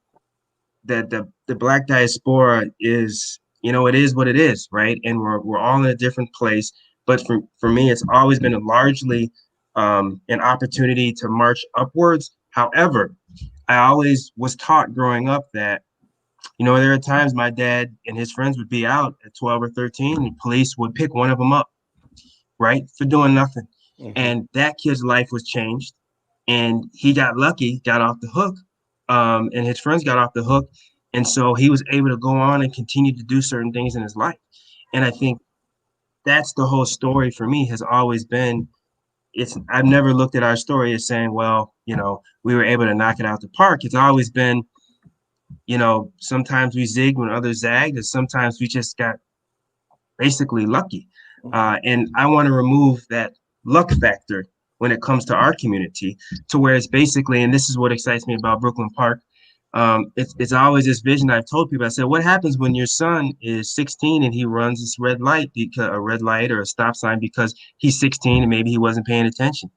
that the Black diaspora is, it is what it is, right? And we're all in a different place. But for me, it's always been largely an opportunity to march upwards. However, I always was taught growing up that, there are times my dad and his friends would be out at 12 or 13, and police would pick one of them up, right, for doing nothing. And that kid's life was changed, and he got lucky, got off the hook, and his friends got off the hook. And so he was able to go on and continue to do certain things in his life. And I think that's the whole story for me, has always been, I've never looked at our story as saying, well, we were able to knock it out the park. It's always been, sometimes we zigged when others zagged, and sometimes we just got basically lucky. And I want to remove that luck factor when it comes to our community, to where it's basically, and this is what excites me about Brooklyn Park, it's always this vision. I've told people, I said, what happens when your son is 16 and he runs this red light, because a red light or a stop sign, because he's 16 and maybe he wasn't paying attention,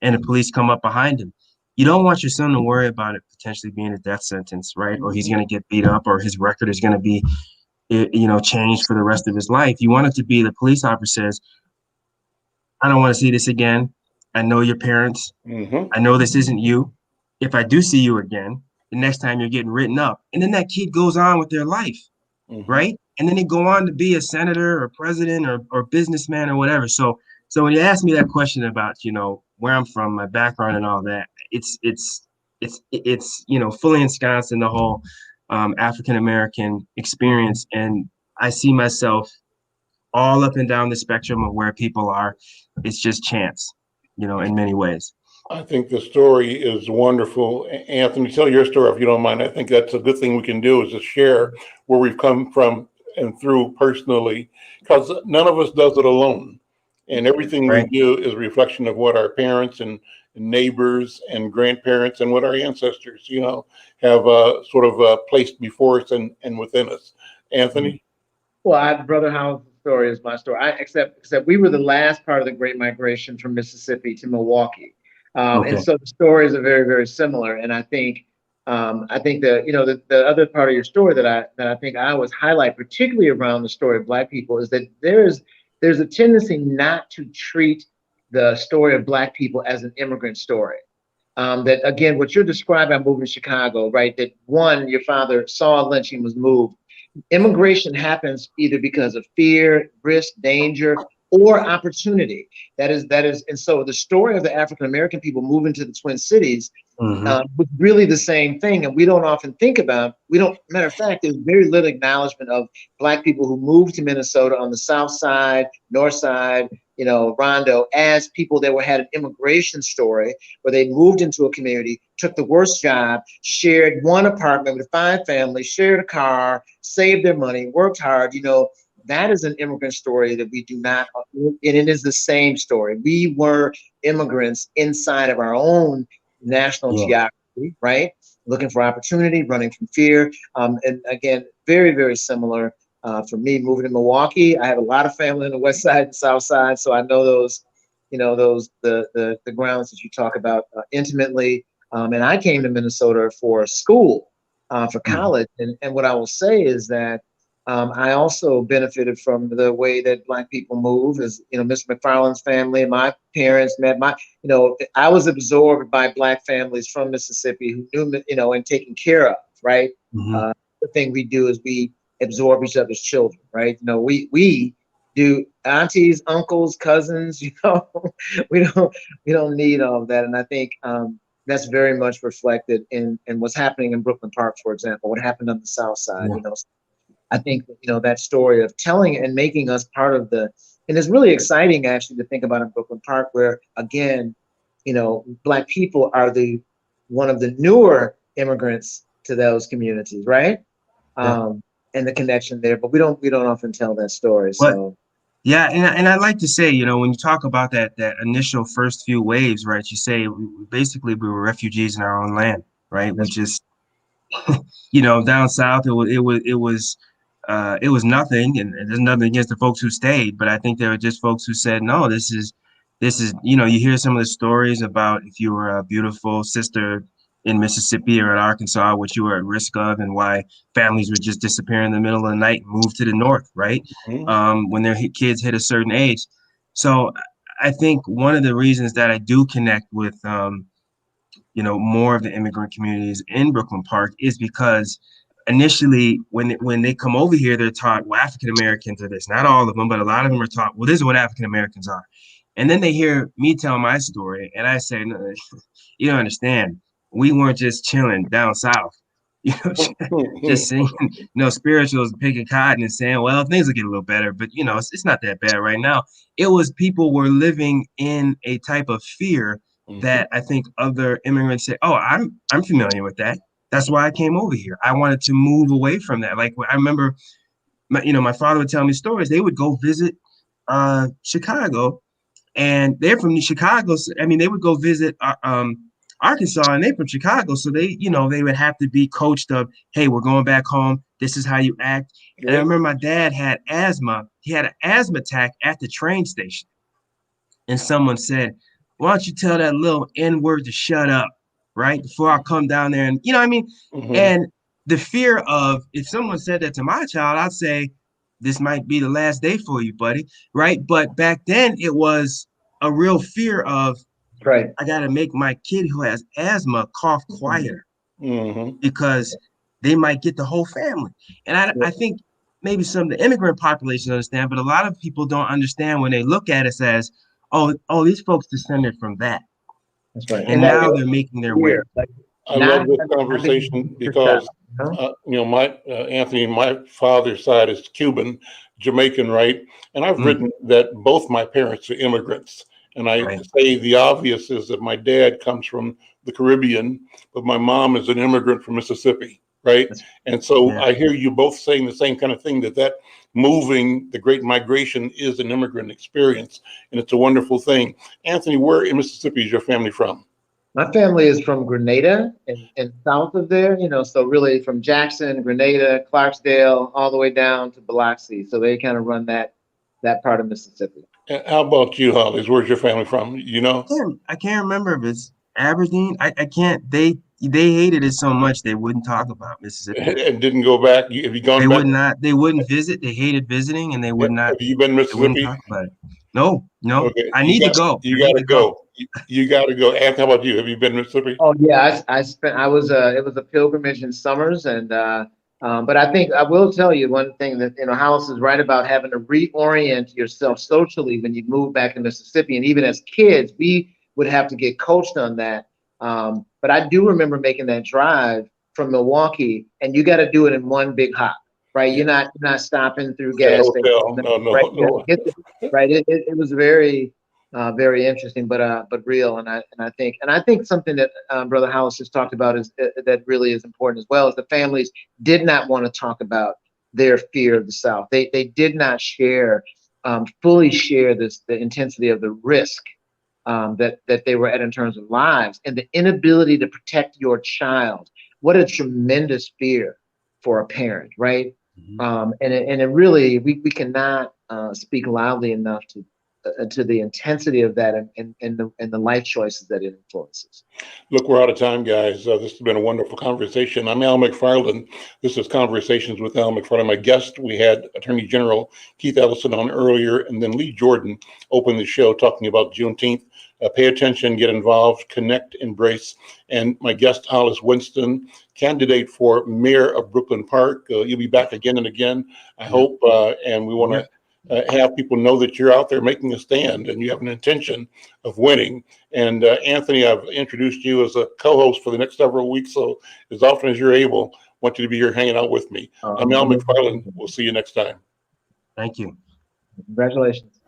and the police come up behind him? You don't want your son to worry about it potentially being a death sentence, right? Or he's going to get beat up, or his record is going to be, changed for the rest of his life. You want it to be the police officer says, I don't want to see this again. I know your parents. I know this isn't you. If I do see you again, the next time you're getting written up. And then that kid goes on with their life, right? And then they go on to be a senator or president or businessman or whatever. So when you ask me that question about, where I'm from, my background and all that, it's fully ensconced in the whole African-American experience. And I see myself all up and down the spectrum of where people are. It's just chance, in many ways. I think the story is wonderful. Anthony, tell your story if you don't mind. I think that's a good thing we can do, is to share where we've come from and through personally, because none of us does it alone. And everything we do is a reflection of what our parents and neighbors and grandparents and what our ancestors, have sort of placed before us and within us. Anthony? Well, Brother Howell's story is my story. Except we were the last part of the Great Migration from Mississippi to Milwaukee. And so the stories are very, very similar. And I think the other part of your story that I think I always highlight, particularly around the story of Black people, is that there's a tendency not to treat the story of Black people as an immigrant story. That, again, what you're describing, I'm moving to Chicago, right? That one, your father saw a lynching, was moved. Immigration happens either because of fear, risk, danger, or opportunity. That is, and so the story of the African-American people moving to the Twin Cities was really the same thing. And we don't often think about, matter of fact, there's very little acknowledgement of Black people who moved to Minnesota on the South Side, North Side, Rondo, as people that had an immigration story where they moved into a community, took the worst job, shared one apartment with 5 families, shared a car, saved their money, worked hard. That is an immigrant story that we do not, and it is the same story. We were immigrants inside of our own national geography, right? Looking for opportunity, running from fear. And again, very, very similar for me moving to Milwaukee. I have a lot of family on the west side and south side, so I know those, the grounds that you talk about intimately. And I came to Minnesota for school, for college. And what I will say is that I also benefited from the way that Black people move. As Mr. McFarlane's family, my parents met I was absorbed by Black families from Mississippi who knew, and taken care of, right? The thing we do is we absorb each other's children, right? We do aunties, uncles, cousins, we don't need all of that. And I think that's very much reflected in what's happening in Brooklyn Park, for example, what happened on the South Side, I think that story of telling and making us part of and it's really exciting actually to think about in Brooklyn Park, where again, Black people are one of the newer immigrants to those communities, right? And the connection there, but we don't often tell that story. So yeah, and I'd like to say, when you talk about that initial first few waves, right? You say basically we were refugees in our own land, right? We just down south it was nothing, and there's nothing against the folks who stayed, but I think there were just folks who said, no, this is, you hear some of the stories about if you were a beautiful sister in Mississippi or in Arkansas, what you were at risk of, and why families would just disappear in the middle of the night and move to the north, right? When their kids hit a certain age. So I think one of the reasons that I do connect with, more of the immigrant communities in Brooklyn Park is because initially when they come over here, they're taught, well, African Americans are this. Not all of them, but a lot of them are taught, well, this is what African Americans are. And then they hear me tell my story, and I say, no, you don't understand. We weren't just chilling down south, just singing, spirituals, picking cotton and saying, well, things will get a little better, but it's not that bad right now. It was people were living in a type of fear that I think other immigrants say, oh, I'm familiar with that. That's why I came over here. I wanted to move away from that. Like I remember, my father would tell me stories. They would go visit Chicago, and they're from Chicago. So, they would go visit Arkansas, and they're from Chicago. So they would have to be coached of, hey, we're going back home. This is how you act. And I remember my dad had asthma. He had an asthma attack at the train station, and someone said, why don't you tell that little N-word to shut up, right? Before I come down there and, and the fear of, if someone said that to my child, I'd say, this might be the last day for you, buddy, right? But back then it was a real fear of, right, I got to make my kid who has asthma cough quieter because they might get the whole family. And I think maybe some of the immigrant population understand, but a lot of people don't understand when they look at us as, oh, these folks descended from that. That's right. And now they're making their way. I love this conversation because, Anthony, my father's side is Cuban, Jamaican, right? And I've written that both my parents are immigrants. And I say the obvious is that my dad comes from the Caribbean, but my mom is an immigrant from Mississippi, right? And so I hear you both saying the same kind of thing, that moving, the Great Migration is an immigrant experience, and it's a wonderful thing. Anthony, where in Mississippi is your family from? My family is from Grenada and south of there, so really from Jackson, Grenada, Clarksdale, all the way down to Biloxi. So they kind of run that part of Mississippi. How about you, Hollis? Where's your family from? I can't remember if it's Aberdeen. I can't. They hated it so much they wouldn't talk about Mississippi. And didn't go back. Have you gone back? Would not. They wouldn't visit. They hated visiting, and they would not. Have you been to Mississippi? Talk about it. No. Okay. I need to go. You got to go. You got to go. Anthony, how about you? Have you been to Mississippi? Oh yeah, it was a pilgrimage in summers, and but I think I will tell you one thing that Hollis is right about having to reorient yourself socially when you move back to Mississippi, and even as kids, we would have to get coached on that. But I do remember making that drive from Milwaukee, and you got to do it in one big hop. right? You're not stopping through gas stations. No. Right. It was very very interesting, but real. And I think something that Brother House has talked about is that really is important as well, is the families did not want to talk about their fear of the South. They did not fully share the intensity of the risk that they were at in terms of lives, and the inability to protect your child. What a tremendous fear for a parent, right? Mm-hmm. And it really, we cannot speak loudly enough to the intensity of that and the life choices that it influences. Look, we're out of time, guys. This has been a wonderful conversation. I'm Al McFarlane. This is Conversations with Al McFarlane. My guest, we had Attorney General Keith Ellison on earlier, and then Lee Jordan opened the show talking about Juneteenth. Pay attention, get involved, connect, embrace. And my guest, Hollis Winston, candidate for mayor of Brooklyn Park. You'll be back again and again, I hope. And we want to have people know that you're out there making a stand and you have an intention of winning. And Anthony, I've introduced you as a co-host for the next several weeks. So as often as you're able, I want you to be here hanging out with me. I'm Al McFarlane. We'll see you next time. Thank you. Congratulations.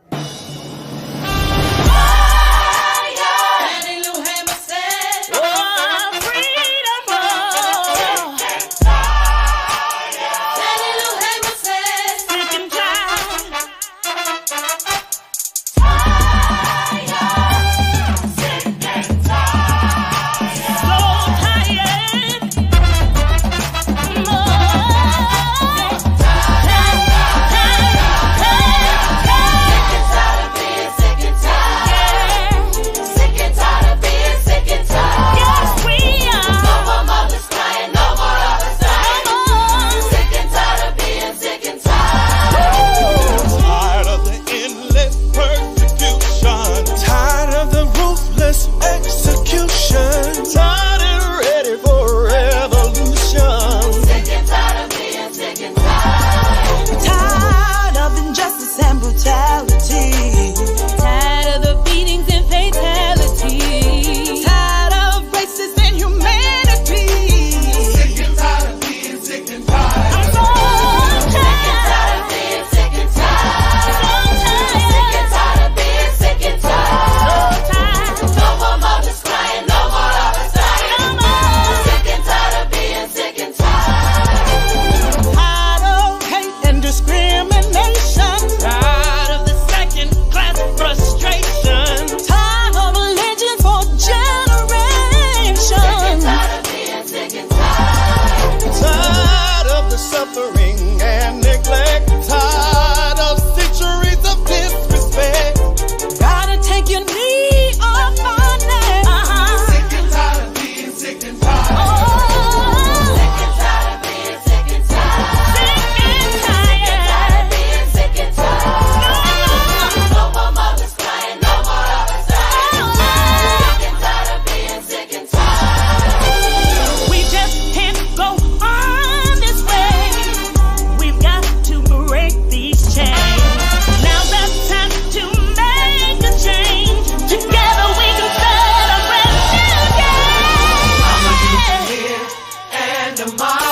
Tomorrow.